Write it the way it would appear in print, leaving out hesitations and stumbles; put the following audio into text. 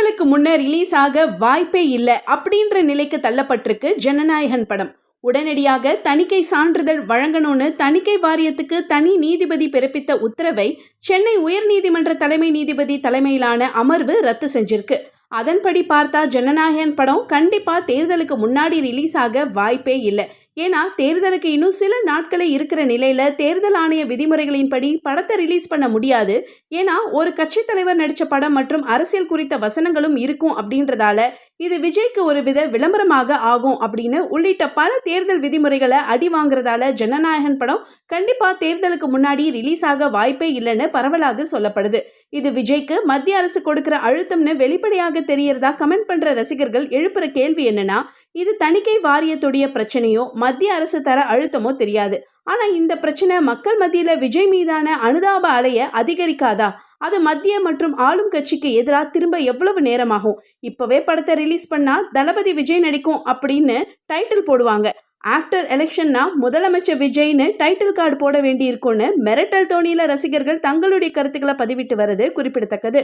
தேர்தலுக்கு முன்ன ரிலீஸ் ஆக வாய்ப்பே இல்லை அப்படின்ற நிலைக்கு தள்ளப்பட்டிருக்கு ஜனநாயகன் படம். உடனடியாக தணிக்கை சான்றிதழ் வழங்கணும்னு தணிக்கை வாரியத்துக்கு தனி நீதிபதி பிறப்பித்த உத்தரவை சென்னை உயர்நீதிமன்ற தலைமை நீதிபதி தலைமையிலான அமர்வு ரத்து செஞ்சிருக்கு. அதன்படி பார்த்தா ஜனநாயகன் படம் கண்டிப்பா தேர்தலுக்கு முன்னாடி ரிலீஸ் ஆக வாய்ப்பே இல்லை. ஏன்னா தேர்தலுக்கு இன்னும் சில நாட்களே இருக்கிற நிலையில தேர்தல் ஆணைய விதிமுறைகளின்படி படத்தை ரிலீஸ் பண்ண முடியாது. ஏன்னா ஒரு கட்சி தலைவர் நடிச்ச படம் மற்றும் அரசியல் குறித்த வசனங்களும் இருக்கும் அப்படின்றதால இது விஜய்க்கு ஒரு வித விளம்பரமாக ஆகும் அப்படின்னு உள்ளிட்ட பல தேர்தல் விதிமுறைகளை அடி வாங்குறதால ஜனநாயகன் படம் கண்டிப்பா தேர்தலுக்கு முன்னாடி ரிலீஸ் ஆக வாய்ப்பே இல்லைன்னு பரவலாக சொல்லப்படுது. இது விஜய்க்கு மத்திய அரசு கொடுக்கிற அழுத்தம்னு வெளிப்படையாக தெரியறதா கமெண்ட் பண்ற ரசிகர்கள் எழுப்புற கேள்வி என்னன்னா, இது தணிக்கை வாரியத்துடைய பிரச்சனையோ மத்திய அரசு தர அழுத்தமோ தெரியாது. ஆனா இந்த பிரச்சனை மக்கள் மத்தியில விஜய் மீதான அனுதாப அலைய அதிகரிக்காதா? அது மத்திய மற்றும் ஆளும் கட்சிக்கு எதிராக திரும்ப எவ்வளவு நேரமாகும்? இப்பவே படத்தை ரிலீஸ் பண்ணா தளபதி விஜய் நடிக்கும் அப்படின்னு டைட்டில் போடுவாங்க. ஆஃப்டர் எலெக்ஷன்னா முதலமைச்சர் விஜய்னு டைட்டில் கார்டு போட வேண்டி இருக்கும்னு மிரட்டல் தோணியில ரசிகர்கள் தங்களுடைய கருத்துக்களை பதிவிட்டு வர்றது குறிப்பிடத்தக்கது.